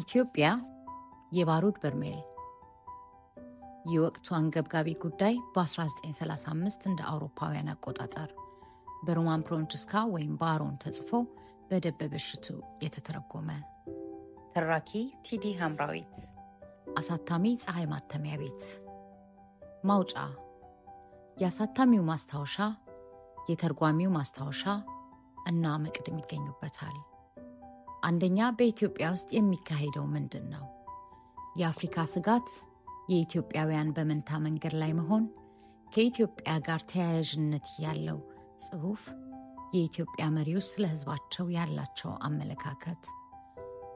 ኢትዮጵያ የባሩድ በርሜል የወቅቱ አንገብጋቢ ጉዳይ በ1935 እንደ አውሮፓውያን አቆጣጠር በሮማን ፕሮንችስካ ወይም ባሮን ተጽፎ በደበበ እሸቱ የተተረጎመ። ተራኪ ቲዲ ሐምራዊት፣ አሳታሚ ፀሐይ ማተሚያ ቤት። ማውጫ የአሳታሚው ማስታወሻ፣ የተርጓሚው ማስታወሻ እና መቅድም ይገኙበታል። አንደኛ፣ በኢትዮጵያ ውስጥ የሚካሄደው ምንድን ነው? የአፍሪካ ስጋት፣ የኢትዮጵያውያን በመንታ መንገድ ላይ መሆን፣ ከኢትዮጵያ ጋር ተያያዥነት ያለው ጽሑፍ፣ የኢትዮጵያ መሪዎች ስለ ሕዝባቸው ያላቸው አመለካከት።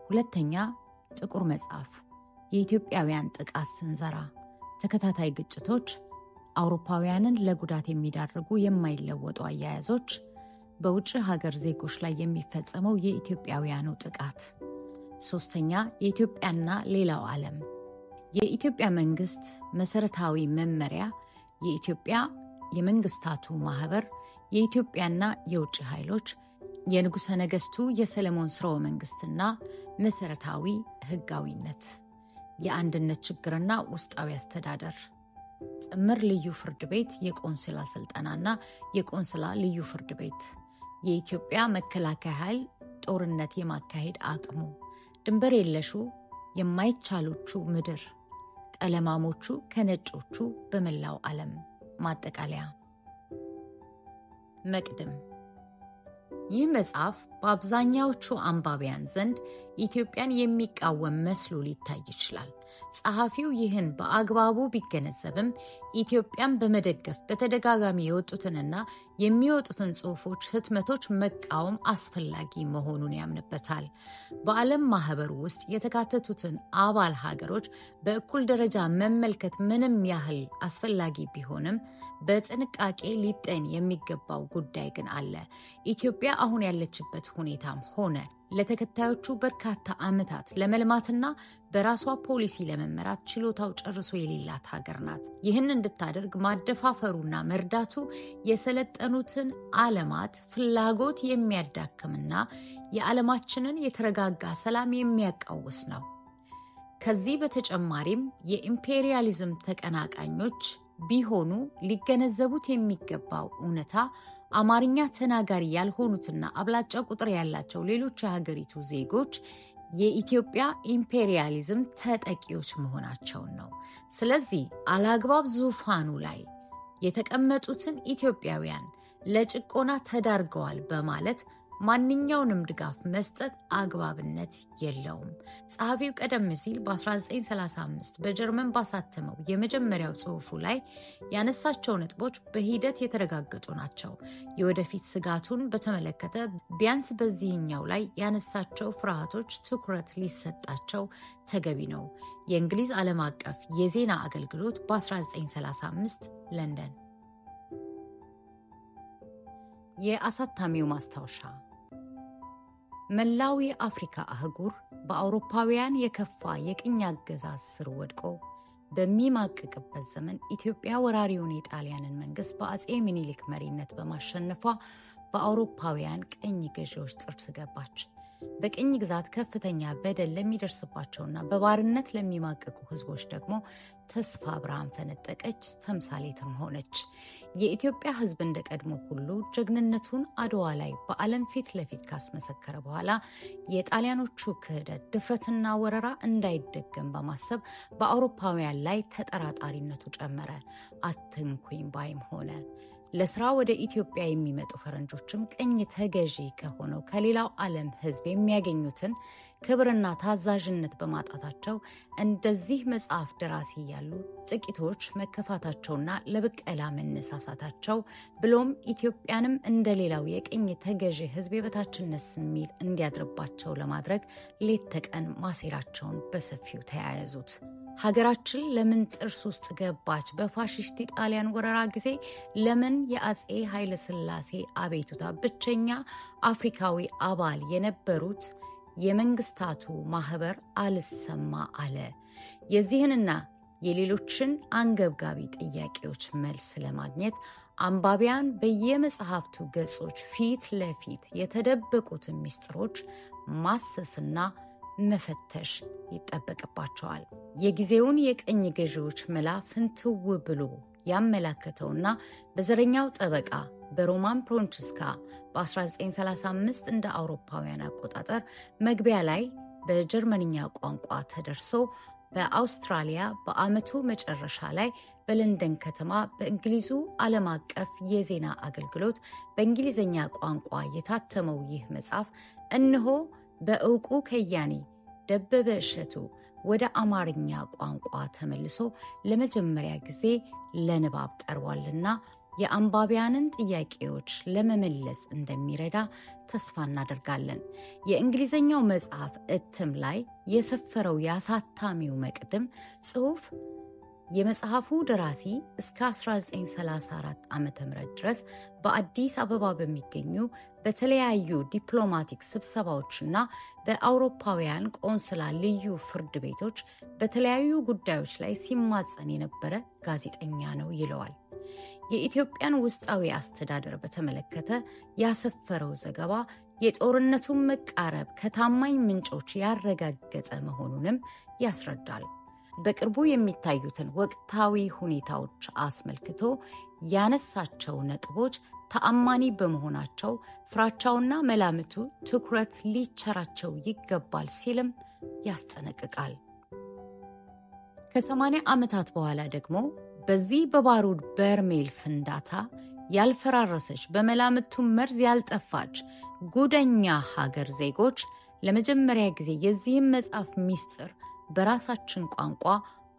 ሁለተኛ፣ ጥቁር መጽሐፍ፣ የኢትዮጵያውያን ጥቃት ስንዘራ፣ ተከታታይ ግጭቶች፣ አውሮፓውያንን ለጉዳት የሚዳርጉ የማይለወጡ አያያዞች፣ በውጭ ሀገር ዜጎች ላይ የሚፈጸመው የኢትዮጵያውያኑ ጥቃት። ሶስተኛ፣ የኢትዮጵያና ሌላው ዓለም፣ የኢትዮጵያ መንግስት መሰረታዊ መመሪያ፣ የኢትዮጵያ የመንግስታቱ ማህበር፣ የኢትዮጵያና የውጭ ኃይሎች፣ የንጉሠ ነገሥቱ የሰለሞን ስርወ መንግስትና መሰረታዊ ህጋዊነት፣ የአንድነት ችግርና ውስጣዊ አስተዳደር፣ ጥምር ልዩ ፍርድ ቤት፣ የቆንስላ ስልጠናና የቆንስላ ልዩ ፍርድ ቤት፣ የኢትዮጵያ መከላከያ ኃይል ጦርነት የማካሄድ አቅሙ፣ ድንበር የለሹ የማይቻሎቹ ምድር፣ ቀለማሞቹ ከነጮቹ በመላው ዓለም። ማጠቃለያ። መቅድም። ይህ መጽሐፍ በአብዛኛዎቹ አንባቢያን ዘንድ ኢትዮጵያን የሚቃወም መስሎ ሊታይ ይችላል። ጸሐፊው ይህን በአግባቡ ቢገነዘብም ኢትዮጵያን በመደገፍ በተደጋጋሚ የወጡትንና የሚወጡትን ጽሑፎች፣ ህትመቶች መቃወም አስፈላጊ መሆኑን ያምንበታል። በዓለም ማህበር ውስጥ የተካተቱትን አባል ሀገሮች በእኩል ደረጃ መመልከት ምንም ያህል አስፈላጊ ቢሆንም በጥንቃቄ ሊጤን የሚገባው ጉዳይ ግን አለ። ኢትዮጵያ አሁን ያለችበት ሁኔታም ሆነ ለተከታዮቹ በርካታ ዓመታት ለመልማትና በራሷ ፖሊሲ ለመመራት ችሎታው ጨርሶ የሌላት ሀገር ናት። ይህን እንድታደርግ ማደፋፈሩና መርዳቱ የሰለጠኑትን ዓለማት ፍላጎት የሚያዳክምና የዓለማችንን የተረጋጋ ሰላም የሚያቃውስ ነው። ከዚህ በተጨማሪም የኢምፔሪያሊዝም ተቀናቃኞች ቢሆኑ ሊገነዘቡት የሚገባው እውነታ አማርኛ ተናጋሪ ያልሆኑትና አብላጫ ቁጥር ያላቸው ሌሎች የሀገሪቱ ዜጎች የኢትዮጵያ ኢምፔሪያሊዝም ተጠቂዎች መሆናቸውን ነው። ስለዚህ አላግባብ ዙፋኑ ላይ የተቀመጡትን ኢትዮጵያውያን ለጭቆና ተዳርገዋል በማለት ማንኛውንም ድጋፍ መስጠት አግባብነት የለውም። ጸሐፊው ቀደም ሲል በ1935 በጀርመን ባሳተመው የመጀመሪያው ጽሑፉ ላይ ያነሳቸው ነጥቦች በሂደት የተረጋገጡ ናቸው። የወደፊት ስጋቱን በተመለከተ ቢያንስ በዚህኛው ላይ ያነሳቸው ፍርሃቶች ትኩረት ሊሰጣቸው ተገቢ ነው። የእንግሊዝ ዓለም አቀፍ የዜና አገልግሎት በ1935 ለንደን። የአሳታሚው ማስታወሻ። መላው የአፍሪካ አህጉር በአውሮፓውያን የከፋ የቅኝ አገዛዝ ስር ወድቆ በሚማቅቅበት ዘመን ኢትዮጵያ ወራሪውን የጣሊያንን መንግስት በአጼ ሚኒሊክ መሪነት በማሸነፏ በአውሮፓውያን ቅኝ ገዢዎች ጥርስ ገባች። በቅኝ ግዛት ከፍተኛ በደል ለሚደርስባቸውና በባርነት ለሚማቅቁ ህዝቦች ደግሞ ተስፋ ብርሃን ፈነጠቀች፣ ተምሳሌትም ሆነች። የኢትዮጵያ ህዝብ እንደቀድሞ ሁሉ ጀግንነቱን አድዋ ላይ በዓለም ፊት ለፊት ካስመሰከረ በኋላ የጣሊያኖቹ ክህደት፣ ድፍረትና ወረራ እንዳይደገም በማሰብ በአውሮፓውያን ላይ ተጠራጣሪነቱ ጨመረ። አትንኩኝ ባይም ሆነ። ለስራ ወደ ኢትዮጵያ የሚመጡ ፈረንጆችም ቅኝ ተገዢ ከሆነው ከሌላው ዓለም ህዝብ የሚያገኙትን ክብርና ታዛዥነት በማጣታቸው እንደዚህ መጽሐፍ ደራሲ ያሉ ጥቂቶች መከፋታቸውና ለብቀላ መነሳሳታቸው ብሎም ኢትዮጵያንም እንደሌላው የቅኝ ተገዢ ህዝብ የበታችነት ስሜት እንዲያድርባቸው ለማድረግ ሌት ተቀን ማሴራቸውን በሰፊው ተያያዙት። ሀገራችን ለምን ጥርስ ውስጥ ገባች? በፋሽስት ጣሊያን ወረራ ጊዜ ለምን የአጼ ኃይለ ሥላሴ አቤቱታ ብቸኛ አፍሪካዊ አባል የነበሩት የመንግስታቱ ማህበር አልሰማ አለ? የዚህንና የሌሎችን አንገብጋቢ ጥያቄዎች መልስ ለማግኘት አንባቢያን በየመጽሐፍቱ ገጾች ፊት ለፊት የተደበቁትን ሚስጥሮች ማሰስና መፈተሽ ይጠበቅባቸዋል። የጊዜውን የቀኝ ገዢዎች መላ ፍንትው ብሎ ያመላከተውና በዘረኛው ጠበቃ በሮማን ፕሮንችስካ በ1935 እንደ አውሮፓውያን አቆጣጠር መግቢያ ላይ በጀርመንኛ ቋንቋ ተደርሶ በአውስትራሊያ በዓመቱ መጨረሻ ላይ በለንደን ከተማ በእንግሊዙ ዓለም አቀፍ የዜና አገልግሎት በእንግሊዝኛ ቋንቋ የታተመው ይህ መጽሐፍ እነሆ በእውቁ ከያኒ ደበበ እሸቱ ወደ አማርኛ ቋንቋ ተመልሶ ለመጀመሪያ ጊዜ ለንባብ ቀርቧልና የአንባቢያንን ጥያቄዎች ለመመለስ እንደሚረዳ ተስፋ እናደርጋለን። የእንግሊዝኛው መጽሐፍ እትም ላይ የሰፈረው የአሳታሚው መቅድም ጽሑፍ የመጽሐፉ ደራሲ እስከ 1934 ዓ.ም ድረስ በአዲስ አበባ በሚገኙ በተለያዩ ዲፕሎማቲክ ስብሰባዎችና በአውሮፓውያን ቆንስላ ልዩ ፍርድ ቤቶች በተለያዩ ጉዳዮች ላይ ሲማጸን የነበረ ጋዜጠኛ ነው ይለዋል። የኢትዮጵያን ውስጣዊ አስተዳደር በተመለከተ ያሰፈረው ዘገባ የጦርነቱን መቃረብ ከታማኝ ምንጮች ያረጋገጠ መሆኑንም ያስረዳል። በቅርቡ የሚታዩትን ወቅታዊ ሁኔታዎች አስመልክቶ ያነሳቸው ነጥቦች ተአማኒ በመሆናቸው ፍራቻውና መላምቱ ትኩረት ሊቸራቸው ይገባል ሲልም ያስጠነቅቃል። ከ80 ዓመታት በኋላ ደግሞ በዚህ በባሩድ በርሜል ፍንዳታ ያልፈራረሰች በመላምቱ መርዝ ያልጠፋች ጉደኛ ሀገር ዜጎች ለመጀመሪያ ጊዜ የዚህም መጽሐፍ ሚስጥር በራሳችን ቋንቋ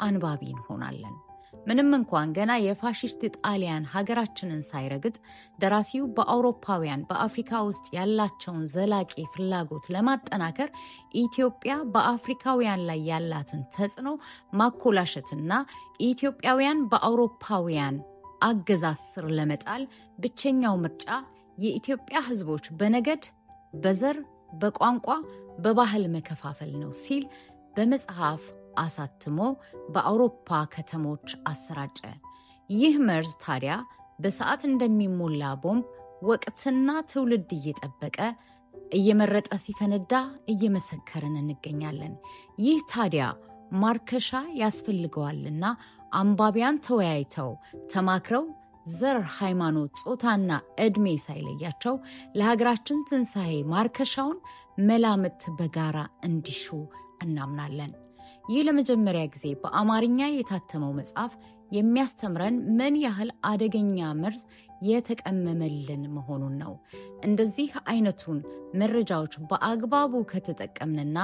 አንባቢ እንሆናለን። ምንም እንኳን ገና የፋሺስት ጣሊያን ሀገራችንን ሳይረግጥ ደራሲው በአውሮፓውያን በአፍሪካ ውስጥ ያላቸውን ዘላቂ ፍላጎት ለማጠናከር ኢትዮጵያ በአፍሪካውያን ላይ ያላትን ተጽዕኖ ማኮላሸትና ኢትዮጵያውያን በአውሮፓውያን አገዛዝ ስር ለመጣል ብቸኛው ምርጫ የኢትዮጵያ ሕዝቦች በነገድ፣ በዘር፣ በቋንቋ፣ በባህል መከፋፈል ነው ሲል በመጽሐፍ አሳትሞ በአውሮፓ ከተሞች አሰራጨ። ይህ መርዝ ታዲያ በሰዓት እንደሚሞላ ቦምብ ወቅትና ትውልድ እየጠበቀ እየመረጠ ሲፈነዳ እየመሰከርን እንገኛለን። ይህ ታዲያ ማርከሻ ያስፈልገዋልና አንባቢያን ተወያይተው ተማክረው ዘር፣ ሃይማኖት፣ ጾታና ዕድሜ ሳይለያቸው ለሀገራችን ትንሣኤ ማርከሻውን መላምት በጋራ እንዲሹ እናምናለን። ይህ ለመጀመሪያ ጊዜ በአማርኛ የታተመው መጽሐፍ የሚያስተምረን ምን ያህል አደገኛ መርዝ የተቀመመልን መሆኑን ነው። እንደዚህ አይነቱን መረጃዎች በአግባቡ ከተጠቀምንና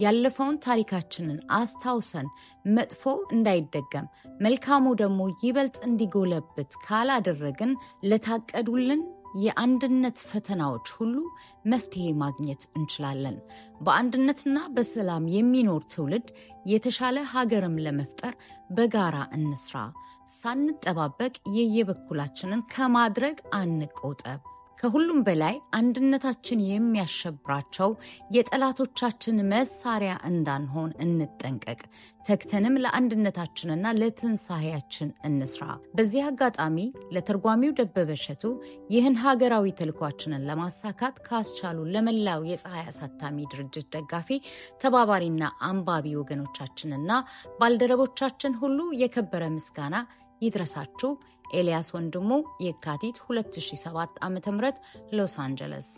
ያለፈውን ታሪካችንን አስታውሰን መጥፎ እንዳይደገም መልካሙ ደግሞ ይበልጥ እንዲጎለብት ካላደረግን ለታቀዱልን የአንድነት ፈተናዎች ሁሉ መፍትሄ ማግኘት እንችላለን። በአንድነትና በሰላም የሚኖር ትውልድ የተሻለ ሀገርም ለመፍጠር በጋራ እንስራ። ሳንጠባበቅ የየበኩላችንን ከማድረግ አንቆጠብ። ከሁሉም በላይ አንድነታችን የሚያሸብራቸው የጠላቶቻችን መሳሪያ እንዳንሆን እንጠንቀቅ። ተግተንም ለአንድነታችንና ለትንሣኤያችን እንስራ። በዚህ አጋጣሚ ለተርጓሚው ደበበ እሸቱ ይህን ሀገራዊ ተልኳችንን ለማሳካት ካስቻሉ ለመላው የፀሐይ አሳታሚ ድርጅት ደጋፊ ተባባሪና አንባቢ ወገኖቻችንና ባልደረቦቻችን ሁሉ የከበረ ምስጋና ይድረሳችሁ። ኤልያስ ወንድሙ፣ የካቲት 2007 ዓ.ም ሎስ አንጀለስ።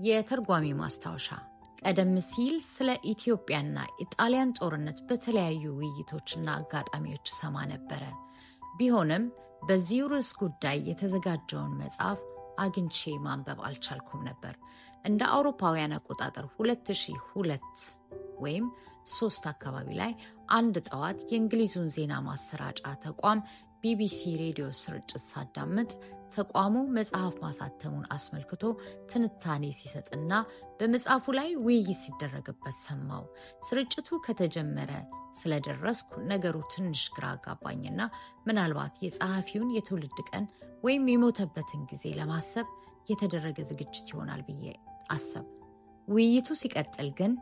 የተርጓሚ ማስታወሻ። ቀደም ሲል ስለ ኢትዮጵያና የጣሊያን ጦርነት በተለያዩ ውይይቶችና አጋጣሚዎች ሰማ ነበረ። ቢሆንም በዚህ ርዕስ ጉዳይ የተዘጋጀውን መጽሐፍ አግኝቼ ማንበብ አልቻልኩም ነበር። እንደ አውሮፓውያን አቆጣጠር 2002 ወይም 3 አካባቢ ላይ አንድ ጠዋት የእንግሊዙን ዜና ማሰራጫ ተቋም ቢቢሲ ሬዲዮ ስርጭት ሳዳምጥ ተቋሙ መጽሐፍ ማሳተሙን አስመልክቶ ትንታኔ ሲሰጥና በመጽሐፉ ላይ ውይይት ሲደረግበት ሰማው። ስርጭቱ ከተጀመረ ስለደረስኩ ነገሩ ትንሽ ግራ አጋባኝና ምናልባት የጸሐፊውን የትውልድ ቀን ወይም የሞተበትን ጊዜ ለማሰብ የተደረገ ዝግጅት ይሆናል ብዬ አሰብ። ውይይቱ ሲቀጥል ግን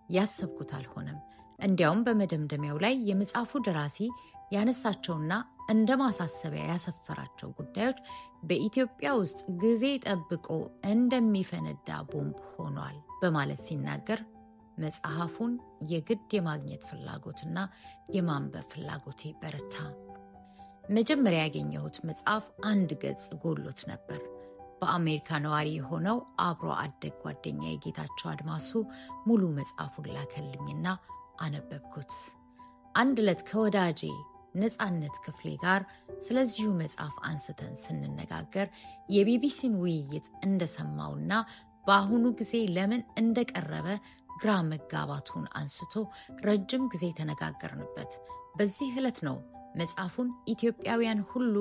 ያሰብኩት አልሆነም። እንዲያውም በመደምደሚያው ላይ የመጽሐፉ ደራሲ ያነሳቸውና እንደ ማሳሰቢያ ያሰፈራቸው ጉዳዮች በኢትዮጵያ ውስጥ ጊዜ ጠብቆ እንደሚፈነዳ ቦምብ ሆኗል በማለት ሲናገር መጽሐፉን የግድ የማግኘት ፍላጎትና የማንበብ ፍላጎቴ በረታ። መጀመሪያ ያገኘሁት መጽሐፍ 1 ገጽ ጎሎት ነበር። በአሜሪካ ነዋሪ የሆነው አብሮ አደግ ጓደኛዬ ጌታቸው አድማሱ ሙሉ መጽሐፉን ላከልኝና አነበብኩት። አንድ ዕለት ከወዳጄ ነጻነት ክፍሌ ጋር ስለዚሁ መጽሐፍ አንስተን ስንነጋገር የቢቢሲን ውይይት እንደሰማውና በአሁኑ ጊዜ ለምን እንደቀረበ ግራ መጋባቱን አንስቶ ረጅም ጊዜ ተነጋገርንበት። በዚህ ዕለት ነው መጽሐፉን ኢትዮጵያውያን ሁሉ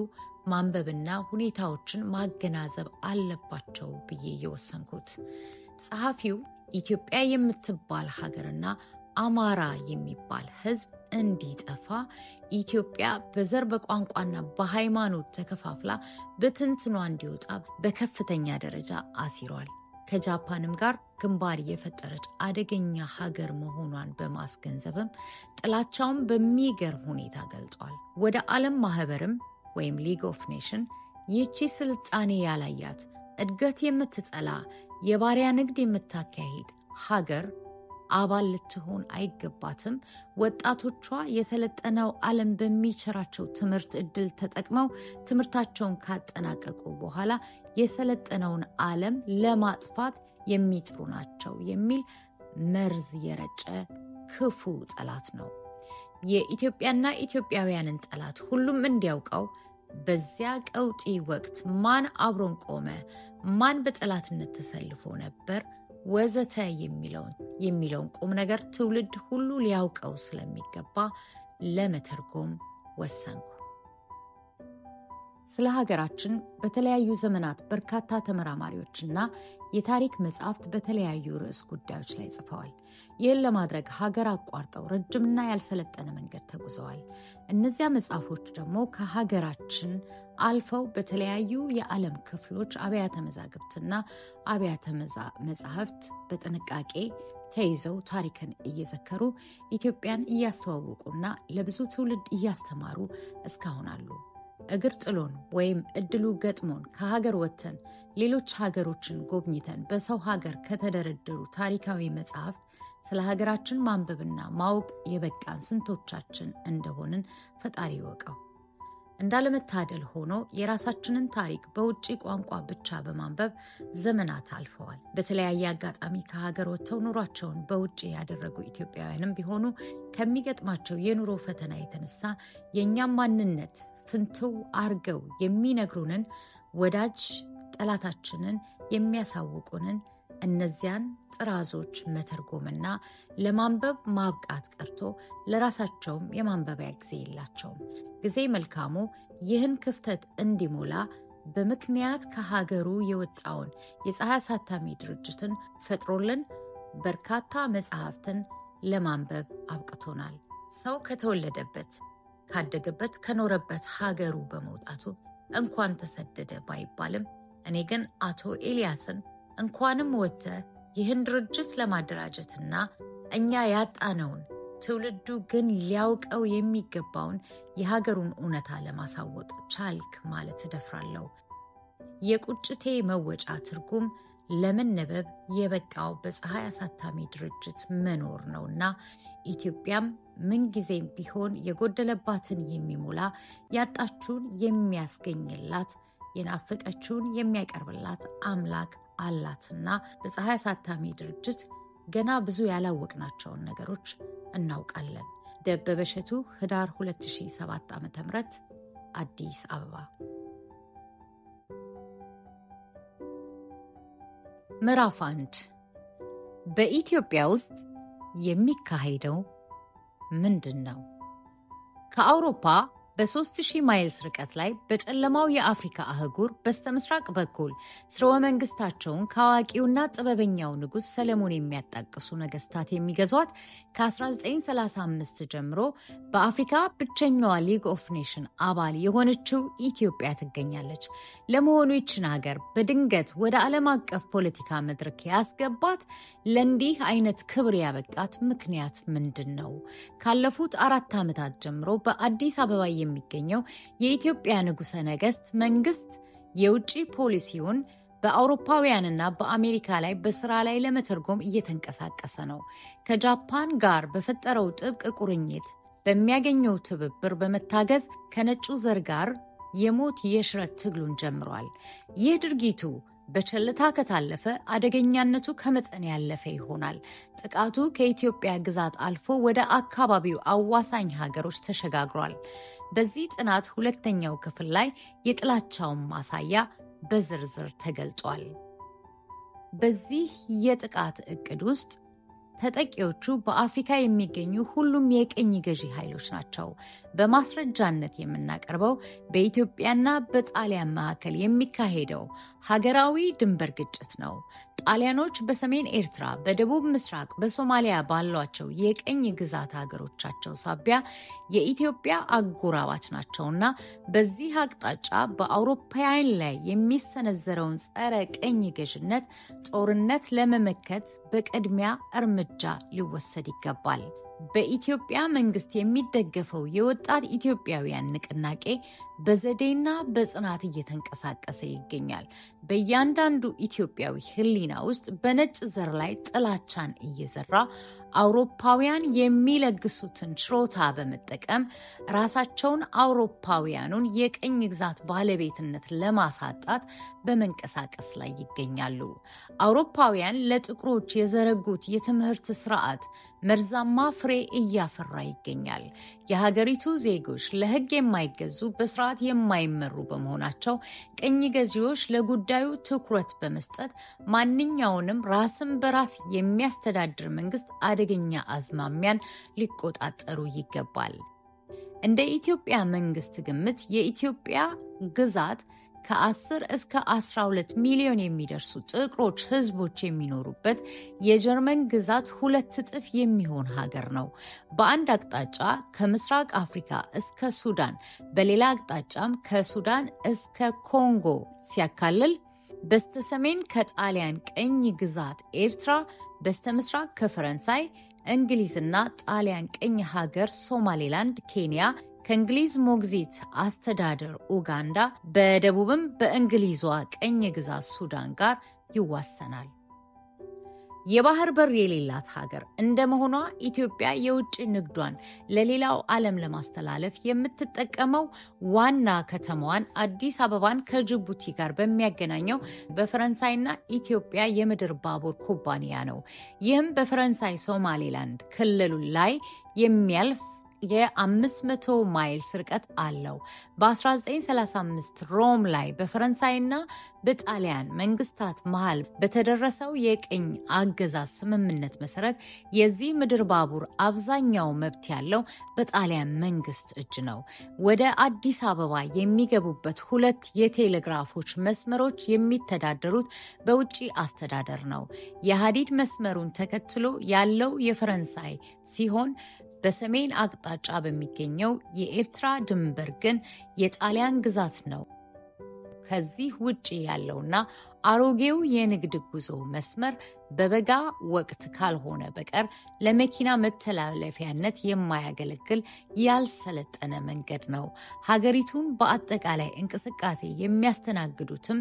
ማንበብና ሁኔታዎችን ማገናዘብ አለባቸው ብዬ የወሰንኩት። ጸሐፊው ኢትዮጵያ የምትባል ሀገርና አማራ የሚባል ሕዝብ እንዲጠፋ ኢትዮጵያ በዘር በቋንቋና በሃይማኖት ተከፋፍላ በትንትኗ እንዲወጣ በከፍተኛ ደረጃ አሲሯል። ከጃፓንም ጋር ግንባር የፈጠረች አደገኛ ሀገር መሆኗን በማስገንዘብም ጥላቻውን በሚገርም ሁኔታ ገልጿል። ወደ ዓለም ማህበርም ወይም ሊግ ኦፍ ኔሽን ይህቺ ስልጣኔ ያላያት እድገት የምትጠላ የባሪያ ንግድ የምታካሂድ ሀገር አባል ልትሆን አይገባትም። ወጣቶቿ የሰለጠነው ዓለም በሚቸራቸው ትምህርት ዕድል ተጠቅመው ትምህርታቸውን ካጠናቀቁ በኋላ የሰለጠነውን ዓለም ለማጥፋት የሚጥሩ ናቸው የሚል መርዝ የረጨ ክፉ ጠላት ነው። የኢትዮጵያና ኢትዮጵያውያንን ጠላት ሁሉም እንዲያውቀው በዚያ ቀውጢ ወቅት ማን አብሮን ቆመ፣ ማን በጠላትነት ተሰልፎ ነበር ወዘተ የሚለውን ቁም ነገር ትውልድ ሁሉ ሊያውቀው ስለሚገባ ለመተርጎም ወሰንኩ። ስለ ሀገራችን በተለያዩ ዘመናት በርካታ ተመራማሪዎችና የታሪክ መጻሕፍት በተለያዩ ርዕስ ጉዳዮች ላይ ጽፈዋል። ይህን ለማድረግ ሀገር አቋርጠው ረጅምና ያልሰለጠነ መንገድ ተጉዘዋል። እነዚያ መጽሐፎች ደግሞ ከሀገራችን አልፈው በተለያዩ የዓለም ክፍሎች አብያተ መዛግብትና አብያተ መጻሕፍት በጥንቃቄ ተይዘው ታሪክን እየዘከሩ ኢትዮጵያን እያስተዋወቁና ለብዙ ትውልድ እያስተማሩ እስካሁን አሉ። እግር ጥሎን ወይም እድሉ ገጥሞን ከሀገር ወጥተን ሌሎች ሀገሮችን ጎብኝተን በሰው ሀገር ከተደረደሩ ታሪካዊ መጽሐፍት ስለ ሀገራችን ማንበብና ማወቅ የበቃን ስንቶቻችን እንደሆንን ፈጣሪ ይወቀው። እንዳለመታደል ሆኖ የራሳችንን ታሪክ በውጪ ቋንቋ ብቻ በማንበብ ዘመናት አልፈዋል። በተለያየ አጋጣሚ ከሀገር ወጥተው ኑሯቸውን በውጪ ያደረጉ ኢትዮጵያውያንም ቢሆኑ ከሚገጥማቸው የኑሮ ፈተና የተነሳ የእኛም ማንነት ፍንትው አርገው የሚነግሩንን ወዳጅ ጠላታችንን የሚያሳውቁንን እነዚያን ጥራዞች መተርጎምና ለማንበብ ማብቃት ቀርቶ ለራሳቸውም የማንበቢያ ጊዜ የላቸውም። ጊዜ መልካሙ ይህን ክፍተት እንዲሞላ በምክንያት ከሀገሩ የወጣውን የፀሐይ አሳታሚ ድርጅትን ፈጥሮልን በርካታ መጽሐፍትን ለማንበብ አብቅቶናል። ሰው ከተወለደበት ካደገበት ከኖረበት ሀገሩ በመውጣቱ እንኳን ተሰደደ ባይባልም እኔ ግን አቶ ኤልያስን እንኳንም ወጥተ ይህን ድርጅት ለማደራጀትና እኛ ያጣነውን ትውልዱ ግን ሊያውቀው የሚገባውን የሀገሩን እውነታ ለማሳወቅ ቻልክ ማለት እደፍራለሁ። የቁጭቴ መወጫ ትርጉም ለመነበብ የበቃው በፀሐይ አሳታሚ ድርጅት መኖር ነውና ኢትዮጵያም ምንጊዜም ቢሆን የጎደለባትን የሚሞላ ያጣችውን የሚያስገኝላት የናፈቀችውን የሚያቀርብላት አምላክ አላትና በፀሐይ አሳታሚ ድርጅት ገና ብዙ ያላወቅናቸውን ነገሮች እናውቃለን። ደበበ እሸቱ ህዳር 2007 ዓ.ም አዲስ አበባ። ምዕራፍ 1 በኢትዮጵያ ውስጥ የሚካሄደው ምንድን ነው? ከአውሮፓ በ3000 ማይልስ ርቀት ላይ በጨለማው የአፍሪካ አህጉር በስተምስራቅ በኩል ስርወ መንግስታቸውን ከአዋቂውና ጥበበኛው ንጉሥ ሰለሞን የሚያጣቅሱ ነገስታት የሚገዟት ከ1935 ጀምሮ በአፍሪካ ብቸኛዋ ሊግ ኦፍ ኔሽን አባል የሆነችው ኢትዮጵያ ትገኛለች። ለመሆኑ ይችን ሀገር በድንገት ወደ ዓለም አቀፍ ፖለቲካ መድረክ ያስገባት ለእንዲህ አይነት ክብር ያበቃት ምክንያት ምንድን ነው? ካለፉት 4 ዓመታት ጀምሮ በአዲስ አበባ የሚገኘው የኢትዮጵያ ንጉሠ ነገሥት መንግስት የውጭ ፖሊሲውን በአውሮፓውያንና በአሜሪካ ላይ በስራ ላይ ለመተርጎም እየተንቀሳቀሰ ነው። ከጃፓን ጋር በፈጠረው ጥብቅ ቁርኝት በሚያገኘው ትብብር በመታገዝ ከነጩ ዘር ጋር የሞት የሽረት ትግሉን ጀምሯል። ይህ ድርጊቱ በቸልታ ከታለፈ አደገኛነቱ ከመጠን ያለፈ ይሆናል። ጥቃቱ ከኢትዮጵያ ግዛት አልፎ ወደ አካባቢው አዋሳኝ ሀገሮች ተሸጋግሯል። በዚህ ጥናት ሁለተኛው ክፍል ላይ የጥላቻውን ማሳያ በዝርዝር ተገልጿል። በዚህ የጥቃት ዕቅድ ውስጥ ተጠቂዎቹ በአፍሪካ የሚገኙ ሁሉም የቅኝ ገዢ ኃይሎች ናቸው። በማስረጃነት የምናቀርበው በኢትዮጵያና በጣሊያን መካከል የሚካሄደው ሀገራዊ ድንበር ግጭት ነው። ጣሊያኖች በሰሜን ኤርትራ፣ በደቡብ ምስራቅ በሶማሊያ ባሏቸው የቅኝ ግዛት ሀገሮቻቸው ሳቢያ የኢትዮጵያ አጎራባች ናቸውና በዚህ አቅጣጫ በአውሮፓውያን ላይ የሚሰነዘረውን ጸረ ቅኝ ገዥነት ጦርነት ለመመከት በቅድሚያ እርምጃ ሊወሰድ ይገባል። በኢትዮጵያ መንግስት የሚደገፈው የወጣት ኢትዮጵያውያን ንቅናቄ በዘዴና በጽናት እየተንቀሳቀሰ ይገኛል። በእያንዳንዱ ኢትዮጵያዊ ሕሊና ውስጥ በነጭ ዘር ላይ ጥላቻን እየዘራ አውሮፓውያን የሚለግሱትን ችሮታ በመጠቀም ራሳቸውን አውሮፓውያኑን የቅኝ ግዛት ባለቤትነት ለማሳጣት በመንቀሳቀስ ላይ ይገኛሉ። አውሮፓውያን ለጥቁሮች የዘረጉት የትምህርት ስርዓት መርዛማ ፍሬ እያፈራ ይገኛል። የሀገሪቱ ዜጎች ለሕግ የማይገዙ በስርዓት የማይመሩ በመሆናቸው ቅኝ ገዢዎች ለጉዳዩ ትኩረት በመስጠት ማንኛውንም ራስን በራስ የሚያስተዳድር መንግስት አደገኛ አዝማሚያን ሊቆጣጠሩ ይገባል። እንደ ኢትዮጵያ መንግስት ግምት የኢትዮጵያ ግዛት ከ10 እስከ 12 ሚሊዮን የሚደርሱ ጥቁሮች ህዝቦች የሚኖሩበት የጀርመን ግዛት 2 እጥፍ የሚሆን ሀገር ነው። በአንድ አቅጣጫ ከምስራቅ አፍሪካ እስከ ሱዳን፣ በሌላ አቅጣጫም ከሱዳን እስከ ኮንጎ ሲያካልል፣ በስተሰሜን ከጣሊያን ቅኝ ግዛት ኤርትራ፣ በስተምስራቅ ከፈረንሳይ፣ እንግሊዝና ጣሊያን ቅኝ ሀገር ሶማሌላንድ፣ ኬንያ፣ ከእንግሊዝ ሞግዚት አስተዳደር ኡጋንዳ፣ በደቡብም በእንግሊዟ ቅኝ ግዛት ሱዳን ጋር ይዋሰናል። የባህር በር የሌላት ሀገር እንደመሆኗ ኢትዮጵያ የውጭ ንግዷን ለሌላው ዓለም ለማስተላለፍ የምትጠቀመው ዋና ከተማዋን አዲስ አበባን ከጅቡቲ ጋር በሚያገናኘው በፈረንሳይና ኢትዮጵያ የምድር ባቡር ኩባንያ ነው። ይህም በፈረንሳይ ሶማሌላንድ ክልሉ ላይ የሚያልፍ የ500 ማይልስ ርቀት አለው። በ1935 ሮም ላይ በፈረንሳይና በጣሊያን መንግስታት መሃል በተደረሰው የቅኝ አገዛዝ ስምምነት መሰረት የዚህ ምድር ባቡር አብዛኛው መብት ያለው በጣሊያን መንግስት እጅ ነው። ወደ አዲስ አበባ የሚገቡበት 2 የቴሌግራፎች መስመሮች የሚተዳደሩት በውጪ አስተዳደር ነው። የሀዲድ መስመሩን ተከትሎ ያለው የፈረንሳይ ሲሆን በሰሜን አቅጣጫ በሚገኘው የኤርትራ ድንበር ግን የጣሊያን ግዛት ነው። ከዚህ ውጪ ያለውና አሮጌው የንግድ ጉዞ መስመር በበጋ ወቅት ካልሆነ በቀር ለመኪና መተላለፊያነት የማያገለግል ያልሰለጠነ መንገድ ነው። ሀገሪቱን በአጠቃላይ እንቅስቃሴ የሚያስተናግዱትም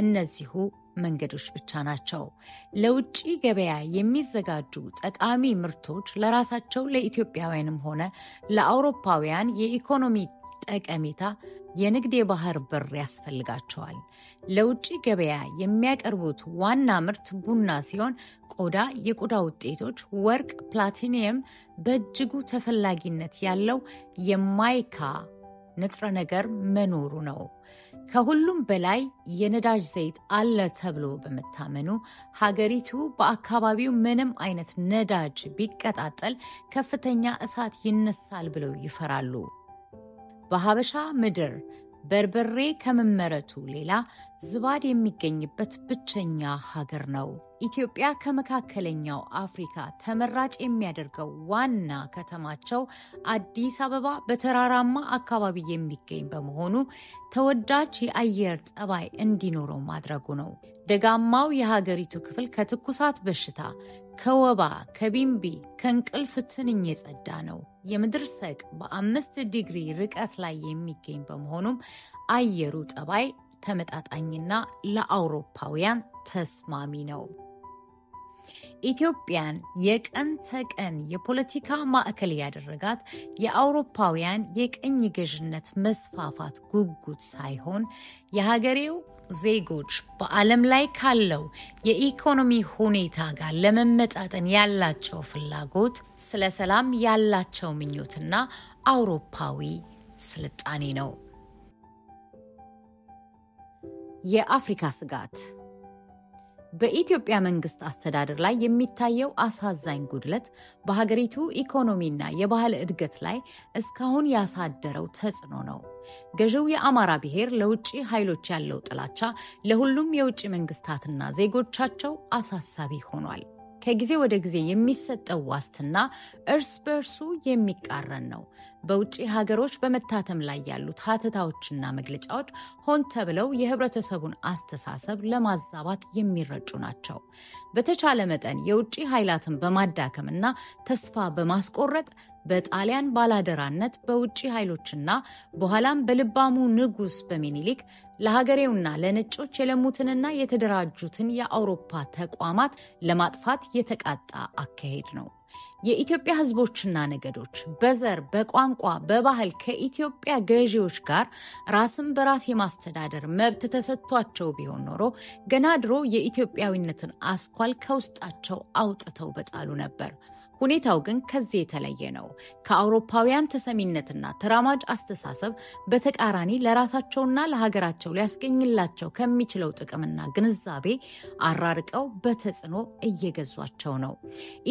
እነዚሁ መንገዶች ብቻ ናቸው። ለውጭ ገበያ የሚዘጋጁ ጠቃሚ ምርቶች ለራሳቸው ለኢትዮጵያውያንም ሆነ ለአውሮፓውያን የኢኮኖሚ ጠቀሜታ የንግድ የባህር በር ያስፈልጋቸዋል። ለውጭ ገበያ የሚያቀርቡት ዋና ምርት ቡና ሲሆን ቆዳ፣ የቆዳ ውጤቶች፣ ወርቅ፣ ፕላቲኒየም በእጅጉ ተፈላጊነት ያለው የማይካ ንጥረ ነገር መኖሩ ነው። ከሁሉም በላይ የነዳጅ ዘይት አለ ተብሎ በመታመኑ ሀገሪቱ በአካባቢው ምንም አይነት ነዳጅ ቢቀጣጠል ከፍተኛ እሳት ይነሳል ብለው ይፈራሉ። በሀበሻ ምድር በርበሬ ከመመረቱ ሌላ ዝባድ የሚገኝበት ብቸኛ ሀገር ነው። ኢትዮጵያ ከመካከለኛው አፍሪካ ተመራጭ የሚያደርገው ዋና ከተማቸው አዲስ አበባ በተራራማ አካባቢ የሚገኝ በመሆኑ ተወዳጅ የአየር ጠባይ እንዲኖረው ማድረጉ ነው። ደጋማው የሀገሪቱ ክፍል ከትኩሳት በሽታ፣ ከወባ፣ ከቢምቢ፣ ከእንቅልፍ ትንኝ የጸዳ ነው። የምድር ሰቅ በ5 ዲግሪ ርቀት ላይ የሚገኝ በመሆኑም አየሩ ጠባይ ተመጣጣኝና ለአውሮፓውያን ተስማሚ ነው። ኢትዮጵያን የቀን ተቀን የፖለቲካ ማዕከል ያደረጋት የአውሮፓውያን የቅኝ ገዥነት መስፋፋት ጉጉት ሳይሆን የሀገሬው ዜጎች በዓለም ላይ ካለው የኢኮኖሚ ሁኔታ ጋር ለመመጣጠን ያላቸው ፍላጎት፣ ስለ ሰላም ያላቸው ምኞትና አውሮፓዊ ስልጣኔ ነው። የአፍሪካ ስጋት በኢትዮጵያ መንግስት አስተዳደር ላይ የሚታየው አሳዛኝ ጉድለት በሀገሪቱ ኢኮኖሚና የባህል እድገት ላይ እስካሁን ያሳደረው ተጽዕኖ ነው። ገዢው የአማራ ብሔር ለውጭ ኃይሎች ያለው ጥላቻ ለሁሉም የውጭ መንግስታትና ዜጎቻቸው አሳሳቢ ሆኗል። ከጊዜ ወደ ጊዜ የሚሰጠው ዋስትና እርስ በርሱ የሚቃረን ነው። በውጭ ሀገሮች በመታተም ላይ ያሉት ሀተታዎችና መግለጫዎች ሆን ተብለው የህብረተሰቡን አስተሳሰብ ለማዛባት የሚረጩ ናቸው። በተቻለ መጠን የውጭ ኃይላትን በማዳከምና ተስፋ በማስቆረጥ በጣሊያን ባላደራነት በውጭ ኃይሎችና በኋላም በልባሙ ንጉስ በሚኒሊክ ለሀገሬውና ለነጮች የለሙትንና የተደራጁትን የአውሮፓ ተቋማት ለማጥፋት የተቃጣ አካሄድ ነው። የኢትዮጵያ ህዝቦችና ነገዶች በዘር፣ በቋንቋ፣ በባህል ከኢትዮጵያ ገዢዎች ጋር ራስን በራስ የማስተዳደር መብት ተሰጥቷቸው ቢሆን ኖሮ ገና ድሮ የኢትዮጵያዊነትን አስኳል ከውስጣቸው አውጥተው በጣሉ ነበር። ሁኔታው ግን ከዚህ የተለየ ነው። ከአውሮፓውያን ተሰሚነትና ተራማጅ አስተሳሰብ በተቃራኒ ለራሳቸውና ለሀገራቸው ሊያስገኝላቸው ከሚችለው ጥቅምና ግንዛቤ አራርቀው በተጽዕኖ እየገዟቸው ነው።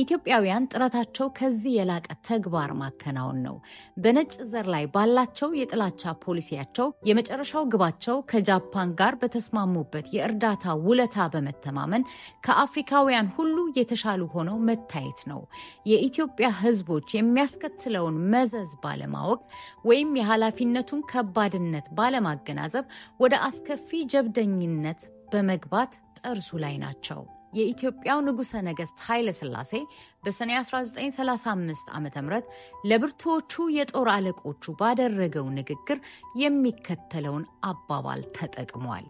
ኢትዮጵያውያን ጥረታቸው ከዚህ የላቀ ተግባር ማከናወን ነው። በነጭ ዘር ላይ ባላቸው የጥላቻ ፖሊሲያቸው የመጨረሻው ግባቸው ከጃፓን ጋር በተስማሙበት የእርዳታ ውለታ በመተማመን ከአፍሪካውያን ሁሉ የተሻሉ ሆነው መታየት ነው። የኢትዮጵያ ህዝቦች የሚያስከትለውን መዘዝ ባለማወቅ ወይም የኃላፊነቱን ከባድነት ባለማገናዘብ ወደ አስከፊ ጀብደኝነት በመግባት ጠርዙ ላይ ናቸው። የኢትዮጵያው ንጉሠ ነገሥት ኃይለ ሥላሴ በሰኔ 1935 ዓ.ም ለብርቱዎቹ የጦር አለቆቹ ባደረገው ንግግር የሚከተለውን አባባል ተጠቅሟል።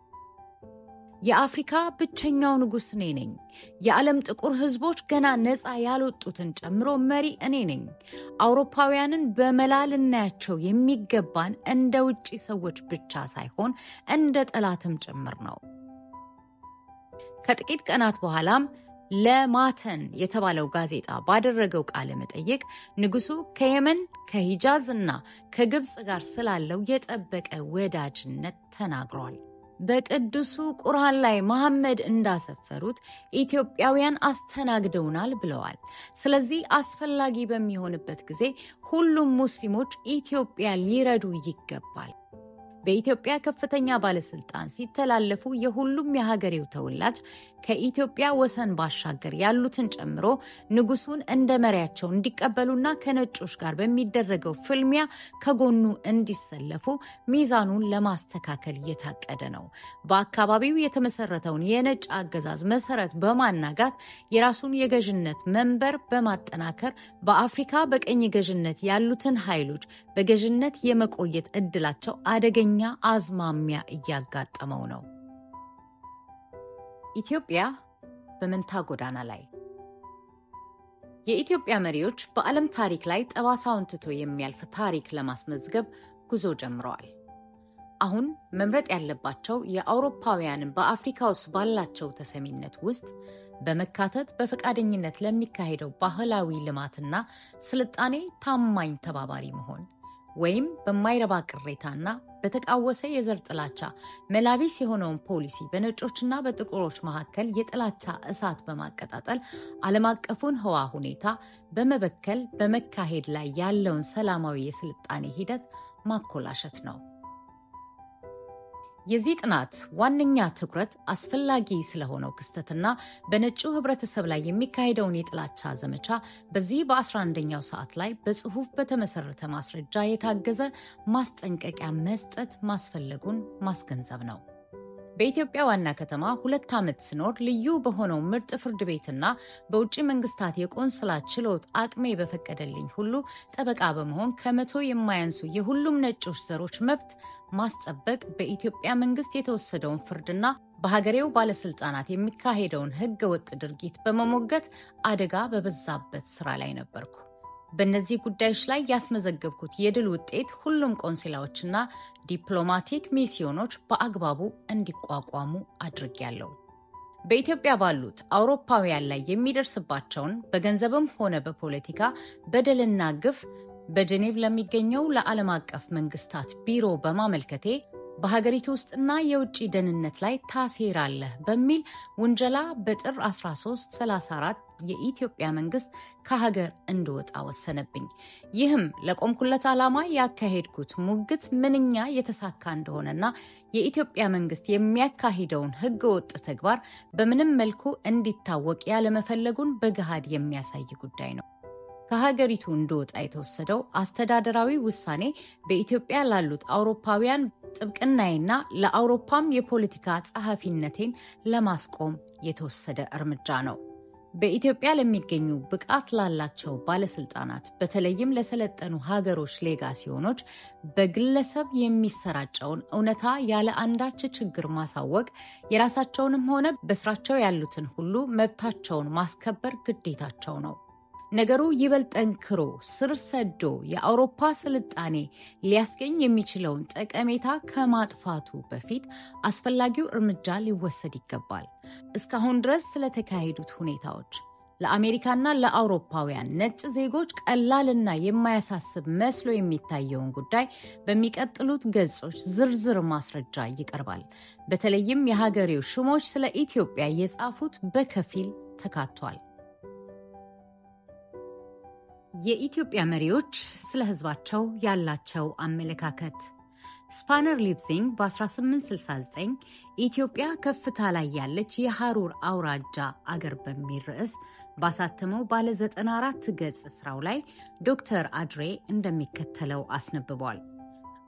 የአፍሪካ ብቸኛው ንጉስ እኔ ነኝ። የዓለም ጥቁር ህዝቦች ገና ነፃ ያልወጡትን ጨምሮ መሪ እኔ ነኝ። አውሮፓውያንን በመላ ልናያቸው የሚገባን እንደ ውጪ ሰዎች ብቻ ሳይሆን እንደ ጠላትም ጭምር ነው። ከጥቂት ቀናት በኋላም ለማተን የተባለው ጋዜጣ ባደረገው ቃለ መጠይቅ ንጉሱ ከየመን ከሂጃዝ እና ከግብጽ ጋር ስላለው የጠበቀ ወዳጅነት ተናግሯል። በቅዱሱ ቁርአን ላይ መሐመድ እንዳሰፈሩት ኢትዮጵያውያን አስተናግደውናል ብለዋል። ስለዚህ አስፈላጊ በሚሆንበት ጊዜ ሁሉም ሙስሊሞች ኢትዮጵያ ሊረዱ ይገባል። በኢትዮጵያ ከፍተኛ ባለስልጣን ሲተላለፉ የሁሉም የሀገሬው ተወላጅ ከኢትዮጵያ ወሰን ባሻገር ያሉትን ጨምሮ ንጉሱን እንደ መሪያቸው እንዲቀበሉና ከነጮች ጋር በሚደረገው ፍልሚያ ከጎኑ እንዲሰለፉ ሚዛኑን ለማስተካከል የታቀደ ነው። በአካባቢው የተመሰረተውን የነጭ አገዛዝ መሰረት በማናጋት የራሱን የገዥነት መንበር በማጠናከር በአፍሪካ በቀኝ ገዥነት ያሉትን ኃይሎች በገዥነት የመቆየት እድላቸው አደገኛ አዝማሚያ እያጋጠመው ነው። ኢትዮጵያ በመንታ ጎዳና ላይ። የኢትዮጵያ መሪዎች በዓለም ታሪክ ላይ ጠባሳውን ትቶ የሚያልፍ ታሪክ ለማስመዝገብ ጉዞ ጀምረዋል። አሁን መምረጥ ያለባቸው የአውሮፓውያንን በአፍሪካ ውስጥ ባላቸው ተሰሚነት ውስጥ በመካተት በፈቃደኝነት ለሚካሄደው ባህላዊ ልማትና ስልጣኔ ታማኝ ተባባሪ መሆን ወይም በማይረባ ቅሬታና በተቃወሰ የዘር ጥላቻ መላቢስ የሆነውን ፖሊሲ በነጮችና በጥቁሮች መካከል የጥላቻ እሳት በማቀጣጠል ዓለም አቀፉን ህዋ ሁኔታ በመበከል በመካሄድ ላይ ያለውን ሰላማዊ የስልጣኔ ሂደት ማኮላሸት ነው። የዚህ ጥናት ዋነኛ ትኩረት አስፈላጊ ስለሆነው ክስተትና በነጩ ህብረተሰብ ላይ የሚካሄደውን የጥላቻ ዘመቻ በዚህ በ11ኛው ሰዓት ላይ በጽሁፍ በተመሰረተ ማስረጃ የታገዘ ማስጠንቀቂያ መስጠት ማስፈለጉን ማስገንዘብ ነው። በኢትዮጵያ ዋና ከተማ 2 ዓመት ስኖር ልዩ በሆነው ምርጥ ፍርድ ቤትና በውጪ መንግስታት የቆንስላ ችሎት አቅሜ በፈቀደልኝ ሁሉ ጠበቃ በመሆን ከመቶ የማያንሱ የሁሉም ነጮች ዘሮች መብት ማስጠበቅ በኢትዮጵያ መንግስት የተወሰደውን ፍርድና በሀገሬው ባለስልጣናት የሚካሄደውን ህገ ወጥ ድርጊት በመሞገት አደጋ በበዛበት ስራ ላይ ነበርኩ። በእነዚህ ጉዳዮች ላይ ያስመዘገብኩት የድል ውጤት ሁሉም ቆንስላዎችና ዲፕሎማቲክ ሚስዮኖች በአግባቡ እንዲቋቋሙ አድርጌያለሁ። በኢትዮጵያ ባሉት አውሮፓውያን ላይ የሚደርስባቸውን በገንዘብም ሆነ በፖለቲካ በደልና ግፍ በጄኔቭ ለሚገኘው ለዓለም አቀፍ መንግስታት ቢሮ በማመልከቴ በሀገሪቱ ውስጥና የውጭ ደህንነት ላይ ታሴራለህ በሚል ውንጀላ በጥር 1334 የኢትዮጵያ መንግስት ከሀገር እንድወጣ ወሰነብኝ። ይህም ለቆምኩለት ዓላማ ያካሄድኩት ሙግት ምንኛ የተሳካ እንደሆነና የኢትዮጵያ መንግስት የሚያካሂደውን ህገወጥ ተግባር በምንም መልኩ እንዲታወቅ ያለመፈለጉን በገሃድ የሚያሳይ ጉዳይ ነው። ከሀገሪቱ እንድወጣ የተወሰደው አስተዳደራዊ ውሳኔ በኢትዮጵያ ላሉት አውሮፓውያን ጥብቅናዬና ለአውሮፓም የፖለቲካ ጸሐፊነቴን ለማስቆም የተወሰደ እርምጃ ነው። በኢትዮጵያ ለሚገኙ ብቃት ላላቸው ባለስልጣናት በተለይም ለሰለጠኑ ሀገሮች ሌጋሲዮኖች በግለሰብ የሚሰራጨውን እውነታ ያለ አንዳች ችግር ማሳወቅ የራሳቸውንም ሆነ በስራቸው ያሉትን ሁሉ መብታቸውን ማስከበር ግዴታቸው ነው። ነገሩ ይበልጥ ጠንክሮ ስር ሰዶ የአውሮፓ ስልጣኔ ሊያስገኝ የሚችለውን ጠቀሜታ ከማጥፋቱ በፊት አስፈላጊው እርምጃ ሊወሰድ ይገባል። እስካሁን ድረስ ስለተካሄዱት ሁኔታዎች ለአሜሪካና ለአውሮፓውያን ነጭ ዜጎች ቀላልና የማያሳስብ መስሎ የሚታየውን ጉዳይ በሚቀጥሉት ገጾች ዝርዝር ማስረጃ ይቀርባል። በተለይም የሀገሬው ሹሞች ስለ ኢትዮጵያ የጻፉት በከፊል ተካቷል። የኢትዮጵያ መሪዎች ስለ ህዝባቸው ያላቸው አመለካከት ስፓነር ሊብሲንግ በ1869 ኢትዮጵያ ከፍታ ላይ ያለች የሐሩር አውራጃ አገር በሚል ርዕስ ባሳተመው ባለ 94 ገጽ ስራው ላይ ዶክተር አድሬ እንደሚከተለው አስነብቧል።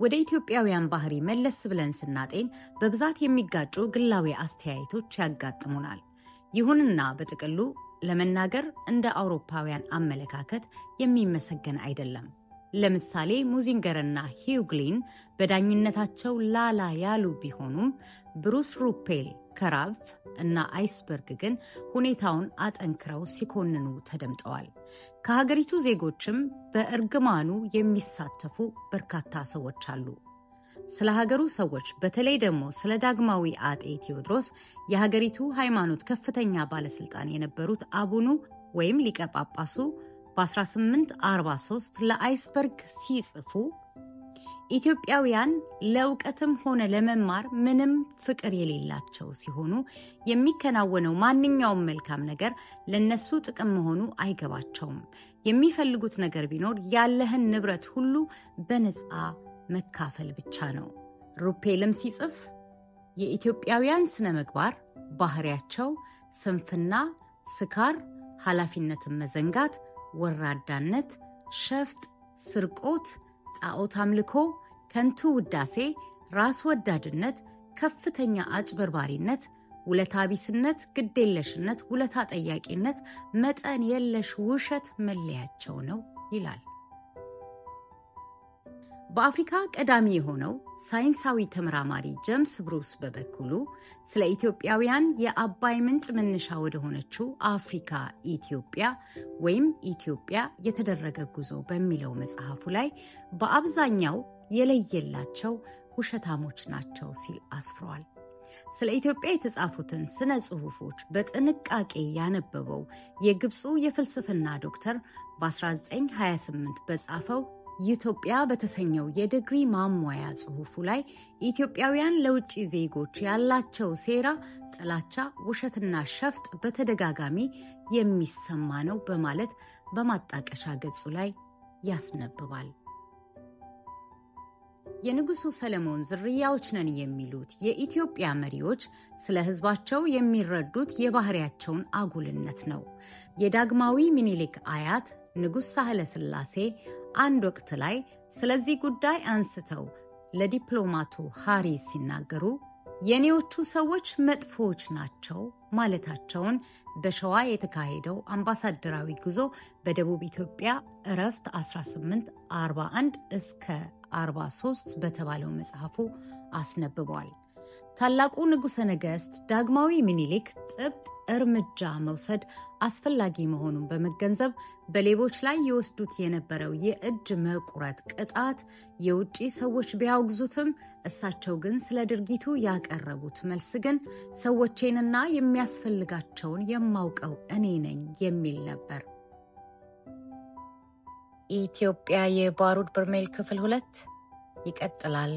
ወደ ኢትዮጵያውያን ባህሪ መለስ ብለን ስናጤን በብዛት የሚጋጩ ግላዊ አስተያየቶች ያጋጥሙናል። ይሁንና በጥቅሉ ለመናገር እንደ አውሮፓውያን አመለካከት የሚመሰገን አይደለም። ለምሳሌ ሙዚንገርና ሂውግሊን በዳኝነታቸው ላላ ያሉ ቢሆኑም ብሩስ ሩፔል ከራቭ እና አይስበርግ ግን ሁኔታውን አጠንክረው ሲኮንኑ ተደምጠዋል። ከሀገሪቱ ዜጎችም በእርግማኑ የሚሳተፉ በርካታ ሰዎች አሉ። ስለ ሀገሩ ሰዎች በተለይ ደግሞ ስለ ዳግማዊ አጤ ቴዎድሮስ የሀገሪቱ ሃይማኖት ከፍተኛ ባለስልጣን የነበሩት አቡኑ ወይም ሊቀ ጳጳሱ በ1843 ለአይስበርግ ሲጽፉ ኢትዮጵያውያን ለእውቀትም ሆነ ለመማር ምንም ፍቅር የሌላቸው ሲሆኑ የሚከናወነው ማንኛውም መልካም ነገር ለነሱ ጥቅም መሆኑ አይገባቸውም። የሚፈልጉት ነገር ቢኖር ያለህን ንብረት ሁሉ በነፃ መካፈል ብቻ ነው። ሩፔልም ሲጽፍ የኢትዮጵያውያን ስነ ምግባር ባህሪያቸው ስንፍና፣ ስካር፣ ኃላፊነትን መዘንጋት፣ ወራዳነት፣ ሸፍጥ፣ ስርቆት፣ ጣዖት አምልኮ፣ ከንቱ ውዳሴ፣ ራስ ወዳድነት፣ ከፍተኛ አጭበርባሪነት፣ ውለታ ቢስነት፣ ግዴለሽነት፣ ውለታ ጠያቂነት፣ መጠን የለሽ ውሸት መለያቸው ነው ይላል። በአፍሪካ ቀዳሚ የሆነው ሳይንሳዊ ተመራማሪ ጄምስ ብሩስ በበኩሉ ስለ ኢትዮጵያውያን የአባይ ምንጭ መነሻ ወደ ሆነችው አፍሪካ ኢትዮጵያ ወይም ኢትዮጵያ የተደረገ ጉዞ በሚለው መጽሐፉ ላይ በአብዛኛው የለየላቸው ውሸታሞች ናቸው ሲል አስፍሯል። ስለ ኢትዮጵያ የተጻፉትን ስነ ጽሑፎች በጥንቃቄ ያነበበው የግብፁ የፍልስፍና ዶክተር በ1928 በጻፈው ኢትዮጵያ በተሰኘው የዲግሪ ማሟያ ጽሑፉ ላይ ኢትዮጵያውያን ለውጭ ዜጎች ያላቸው ሴራ፣ ጥላቻ፣ ውሸትና ሸፍጥ በተደጋጋሚ የሚሰማ ነው በማለት በማጣቀሻ ገጹ ላይ ያስነብባል። የንጉሱ ሰለሞን ዝርያዎች ነን የሚሉት የኢትዮጵያ መሪዎች ስለ ህዝባቸው የሚረዱት የባህሪያቸውን አጉልነት ነው። የዳግማዊ ምኒልክ አያት ንጉስ ሳህለ ስላሴ አንድ ወቅት ላይ ስለዚህ ጉዳይ አንስተው ለዲፕሎማቱ ሃሪ ሲናገሩ የኔዎቹ ሰዎች መጥፎች ናቸው ማለታቸውን በሸዋ የተካሄደው አምባሳደራዊ ጉዞ በደቡብ ኢትዮጵያ እረፍት 1841 እስከ 43 በተባለው መጽሐፉ አስነብቧል። ታላቁ ንጉሠ ነገሥት ዳግማዊ ምኒልክ ጥብቅ እርምጃ መውሰድ አስፈላጊ መሆኑን በመገንዘብ በሌቦች ላይ ይወስዱት የነበረው የእጅ መቁረጥ ቅጣት የውጪ ሰዎች ቢያወግዙትም እሳቸው ግን ስለ ድርጊቱ ያቀረቡት መልስ ግን ሰዎቼንና የሚያስፈልጋቸውን የማውቀው እኔ ነኝ የሚል ነበር። ኢትዮጵያ የባሩድ በርሜል ክፍል 2 ይቀጥላል።